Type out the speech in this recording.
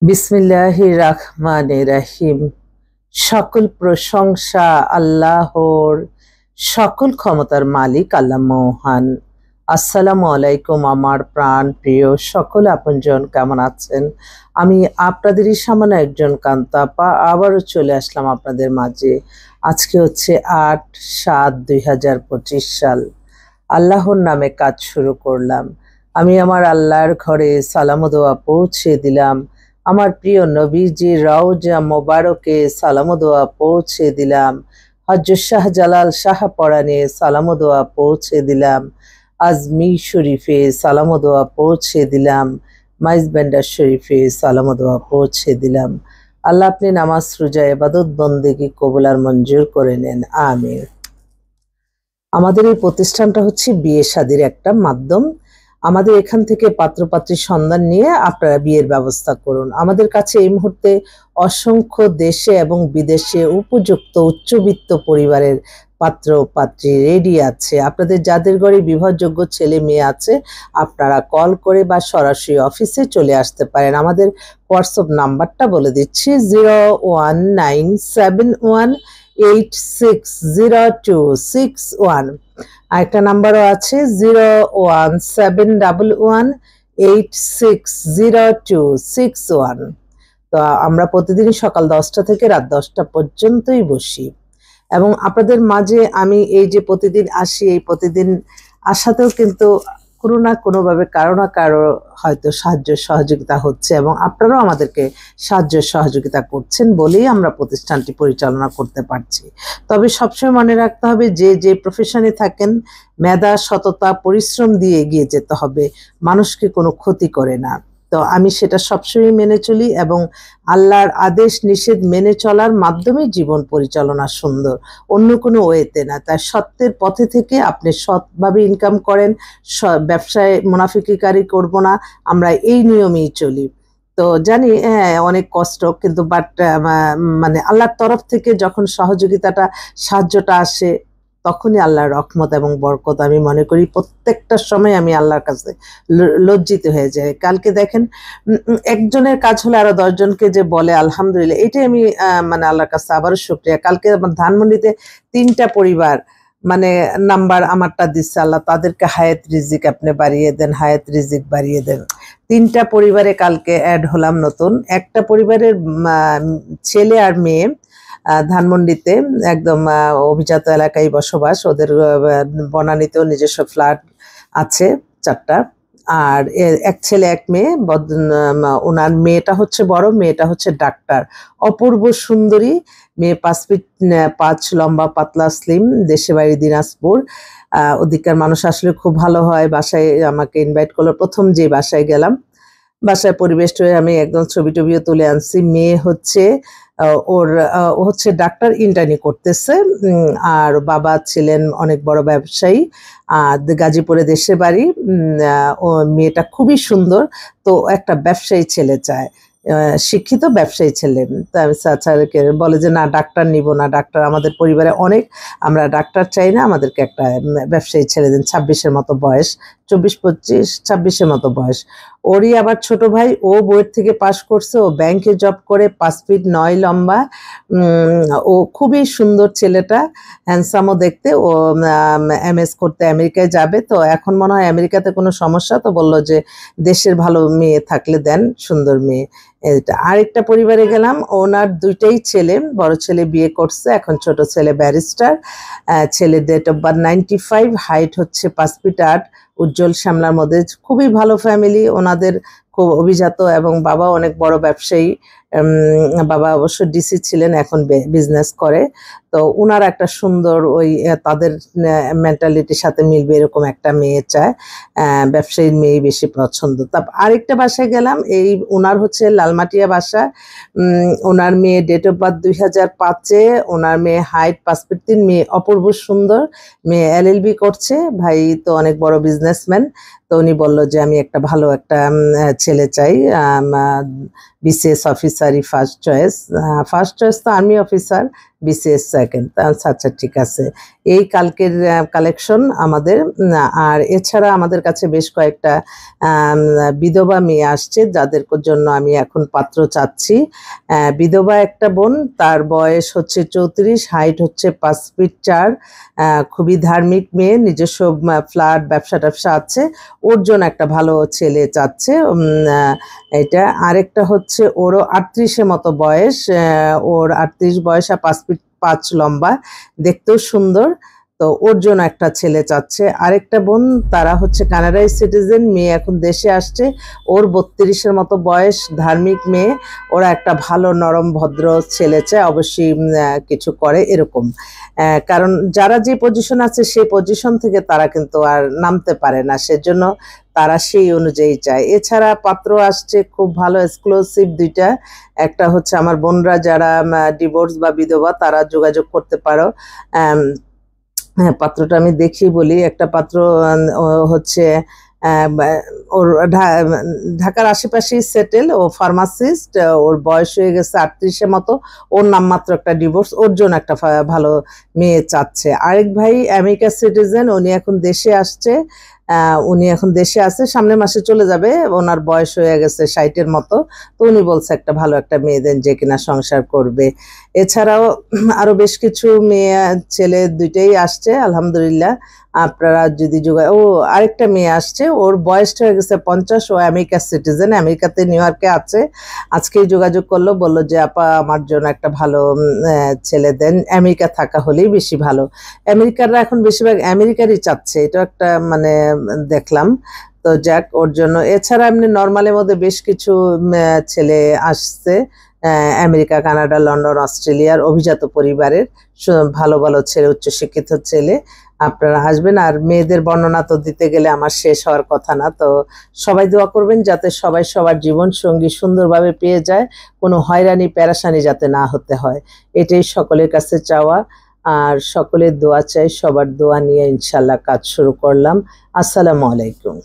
বিসমিল্লাহির রহমানির রহিম। সকল প্রশংসা আল্লাহর, সকল ক্ষমতার মালিক আল্লাহ মহান। আসসালামু আলাইকুম আমার প্রাণ প্রিয় সকল আপনজন, কেমন আছেন? আমি আপনাদেরই সামান্য একজন কান্তাপা আবারও চলে আসলাম আপনাদের মাঝে। আজকে হচ্ছে ৮/৭/২০২৫ সাল। আল্লাহর নামে কাজ শুরু করলাম। আমি আমার আল্লাহর ঘরে সালাম ও দোয়া পৌঁছে দিলাম। আমার প্রিয় নবীজি রওজা মোবারকে সালাম ও দোয়া পৌঁছে দিলাম। হযরত শাহজালাল শাহপরানে সালাম ও দোয়া পৌঁছে দিলাম। আজমির শরীফে সালাম ও দোয়া পৌঁছে দিলাম। মাইজবান্ডার শরীফে সালাম ও দোয়া পৌঁছে দিলাম। আল্লাহ আপনি নামাজ রোজা ইবাদত বন্দেগী কবুল আর মঞ্জুর করে নেন, আমিন। আমাদের এই প্রতিষ্ঠানটা হচ্ছে বিয়ে শাদীর একটা মাধ্যম। আমাদের এখান থেকে পাত্রপাত্রীর সন্ধান নিয়ে আপনারা বিয়ের ব্যবস্থা করুন। আমাদের কাছে এই মুহূর্তে অসংখ্য দেশে এবং বিদেশে উপযুক্ত উচ্চবিত্ত পরিবারের পাত্র পাত্রী রেডি আছে। আপনাদের যাদের ঘরে বিবাহযোগ্য ছেলে মেয়ে আছে, আপনারা কল করে বা সরাসরি অফিসে চলে আসতে পারেন। আমাদের হোয়াটসঅ্যাপ নাম্বারটা বলে দিচ্ছি, 01971860261। আরেকটা নাম্বারও আছে, 01711860261। তো আমরা প্রতিদিন সকাল 10টা থেকে রাত 10টা পর্যন্তই বসি। এবং আপনাদের মাঝে আমি এই যে প্রতিদিন আসি, এই প্রতিদিন আসাতেও কিন্তু কোনো না কোনোভাবে কারো না কারো হয়তো সাহায্য সহযোগিতা হচ্ছে, এবং আপনারাও আমাদেরকে সাহায্য সহযোগিতা করছেন বলেই আমরা প্রতিষ্ঠানটি পরিচালনা করতে পারছি। তবে সবসময় মনে রাখতে হবে, যে যে প্রফেশনে থাকেন, মেধা সততা পরিশ্রম দিয়ে এগিয়ে যেতে হবে, মানুষকে কোনো ক্ষতি করে না। তো আমি সেটা সবসময় মেনে চলি, এবং আল্লাহর আদেশ নিষেধ মেনে চলার মাধ্যমে জীবন পরিচালনা সুন্দর, অন্য কোনো ওয়েতে না। তাই সত্যের পথে থেকে আপনি সৎভাবে ইনকাম করেন, ব্যবসায় মুনাফিকিকারি করব না, আমরা এই নিয়মেই চলি। তো জানি হ্যাঁ অনেক কষ্ট, কিন্তু মানে আল্লাহর তরফ থেকে যখন সহযোগিতাটা সাহায্যটা আসে, তখনই আল্লাহর রহমত এবং বরকত আমি মনে করি। প্রত্যেকটা সময় আমি আল্লাহর কাছে লজ্জিত হয়ে যাই। কালকে দেখেন, একজনের কাজ হলে আরো 10 জনকে যে বলে আলহামদুলিল্লাহ, এটাই আমি মানে আল্লাহর কাছে আবারও শুকরিয়া। কালকে আমার ধানমন্ডিতে 3টা পরিবার মানে নাম্বার আমারটা দিচ্ছে, আল্লাহ তাদেরকে হায়াত রিজিক আপনি বাড়িয়ে দেন, হায়াত রিজিক বাড়িয়ে দেন। 3টা পরিবারে কালকে অ্যাড হলাম নতুন। একটা পরিবারের ছেলে আর মেয়ে ধানমন্ডিতে একদম অভিজাত এলাকায় বসবাস। ওদের বনানীতেও নিজস্ব ফ্ল্যাট আছে 4টা। আর এক ছেলে এক মেয়ে। ওনার মেয়েটা হচ্ছে বড়, মেয়েটা হচ্ছে ডাক্তার, অপূর্ব সুন্দরী মেয়ে, 5 ফিট 5 লম্বা, পাতলা স্লিম, দেশে বাড়ি দিনাজপুর। ওদিককার মানুষ আসলে খুব ভালো হয়। বাসায় আমাকে ইনভাইট করলো, প্রথম যে বাসায় গেলাম, বাসায় পরিবেশ হয়ে আমি একদম ছবি টবিও তুলে আনছি। মেয়ে হচ্ছে ও হচ্ছে ডাক্তার, ইন্টার্নি করতেছে। আর বাবা ছিলেন অনেক বড় ব্যবসায়ী, আর গাজীপুরে দেশে বাড়ি। ও মেয়েটা খুবই সুন্দর। তো একটা ব্যবসায়ী ছেলে চায়, শিক্ষিত ব্যবসায়ী ছেলে। তা আমি স্যারকে বলে যে না, ডাক্তার নিব না, ডাক্তার আমাদের পরিবারে অনেক, আমরা ডাক্তার চাই না, আমাদেরকে একটা ব্যবসায়ী ছেলে দিন। 26-এর মতো বয়স, 24-25-26-এর মতো বয়স। ওরই আবার ছোট ভাই, ও বুয়েট থেকে পাশ করছে, ও ব্যাংকে জব করে, 5 ফিট 9 লম্বা। ও খুবই সুন্দর ছেলেটা, হ্যান্ডসামও দেখতে। ও এমএস করতে আমেরিকায় যাবে। তো এখন মনে হয় আমেরিকাতে কোনো সমস্যা, তো বললো যে দেশের ভালো মেয়ে থাকলে দেন, সুন্দর মেয়ে। আরেকটা পরিবারে গেলাম, ওনার 2টাই ছেলে, বড় ছেলে বিয়ে করছে, এখন ছোট ছেলে ব্যারিস্টার। ছেলে ডেট অফ বার্থ 95, হাইট হচ্ছে 5 ফিট 8, উজ্জ্বল শ্যামলার মধ্যে। খুবই ভালো ফ্যামিলি ওনাদের, খুব অভিজাত, এবং বাবা অনেক বড় ব্যবসায়ী। বাবা অবশ্য ডিসি ছিলেন, এখন বিজনেস করে। তো ওনার একটা সুন্দর ওই তাদের মেন্টালিটির সাথে মিলবে এরকম একটা মেয়ে চায়, ব্যবসায়ীর মেয়ে বেশি পছন্দ। তা আরেকটা বাসায় গেলাম, এই ওনার হচ্ছে লালমাটিয়া বাসা। ওনার মেয়ে ডেট অফ বার্থ 2005-এ, ওনার মেয়ে হাইট 5 ফিট 3, মেয়ে অপূর্ব সুন্দর, মেয়ে এলএলবি করছে, ভাই তো অনেক বড় বিজনেসম্যান। তো উনি বললো যে আমি একটা ভালো একটা ছেলে চাই, বিসিএস অফিসারই ফার্স্ট চয়েস তো আর্মি অফিসার, বিসিএস সেকেন্ড। আচ্ছা ঠিক আছে, এই কালকের কালেকশন আমাদের। আর এছাড়া আমাদের কাছে বেশ কয়েকটা বিধবা মেয়ে আসছে যাদের জন্য আমি এখন পাত্র চাচ্ছি। বিধবা একটা বোন, তার বয়স হচ্ছে 34, হাইট হচ্ছে 5 ফিট 4, খুবই ধার্মিক মেয়ে, নিজস্ব ফ্ল্যাট ব্যবসা আছে, ওর জন্য একটা ভালো ছেলে চাচ্ছে এটা। আরেকটা হচ্ছে ওরও 38-এর মতো বয়স, ওর 38 বয়স আর 5 ফিট 5 লম্বা, দেখতেও সুন্দর, তো ওর জন্য একটা ছেলে চাচ্ছে। আরেকটা বোন, তারা হচ্ছে কানাডাই সিটিজেন, মেয়ে এখন দেশে আসছে, ওর 32-এর মতো বয়স, ধার্মিক মেয়ে, ওরা একটা ভালো নরম ভদ্র ছেলে চায়, অবশ্যই কিছু করে এরকম। কারণ যারা যে পজিশন আছে সেই পজিশন থেকে তারা কিন্তু আর নামতে পারে না, সেজন্য তারা সেই অনুযায়ী চায়। এছাড়া পাত্র আসছে খুব ভালো এক্সক্লুসিভ দুইটা, একটা হচ্ছে আমার বোনরা যারা ডিভোর্স বা বিধবা তারা যোগাযোগ করতে পারো। হ্যাঁ, পাত্রটা আমি দেখি বলি। একটা পাত্র হচ্ছে ওর ঢাকার আশেপাশেই সেটেল, ও ফার্মাসিস্ট, ওর বয়স হয়ে গেছে 38-এর মতো, ওর নামমাত্র একটা ডিভোর্স, ওর জন্য একটা ভালো মেয়ে চাচ্ছে। আরেক ভাই আমেরিকা সিটিজেন, উনি এখন দেশে আসছে, উনি এখন দেশে আছে, সামনের মাসে চলে যাবে, ওনার বয়স হয়ে গেছে 60-এর মতো, তো উনি বলছে একটা ভালো একটা মেয়ে দেন যে কিনা সংসার করবে। এছাড়াও আরো বেশ কিছু মেয়ে ছেলে দুইটাই আসছে আলহামদুলিল্লাহ। আপনারা যদি আরেকটা মেয়ে আসছে, ওর বয়সটা হয়ে গেছে 50, ও আমেরিকা সিটিজেন, আমেরিকাতে নিউ ইয়র্কে আছে, আজকেই যোগাযোগ করলো, বললো যে আপা আমার জন্য একটা ভালো ছেলে দেন, আমেরিকা থাকা হলেই বেশি ভালো। আমেরিকানরা এখন বেশিরভাগ আমেরিকারই চাচ্ছে, এটা একটা মানে দেখলাম, তো যাক ওর জন্য। এছাড়া এমনি নর্মালের মধ্যে বেশ কিছু ছেলে আসছে, আমেরিকা, কানাডা, লন্ডন, অস্ট্রেলিয়ার অভিজাত পরিবারের ভালো ভালো ছেলে, উচ্চশিক্ষিত ছেলে, আপনারা আসবেন। আর মেয়েদের বর্ণনা তো দিতে গেলে আমার শেষ হওয়ার কথা না, তো সবাই দোয়া করবেন যাতে সবাই সবার জীবন সঙ্গী সুন্দরভাবে পেয়ে যায়, কোনো হয়রানি পেরেশানি যাতে না হতে হয়, এটাই সকলের কাছে চাওয়া। আর সকলের দোয়া চাই, সবার দোয়া নিয়ে ইনশাল্লাহ কাজ শুরু করলাম। আসসালামু আলাইকুম।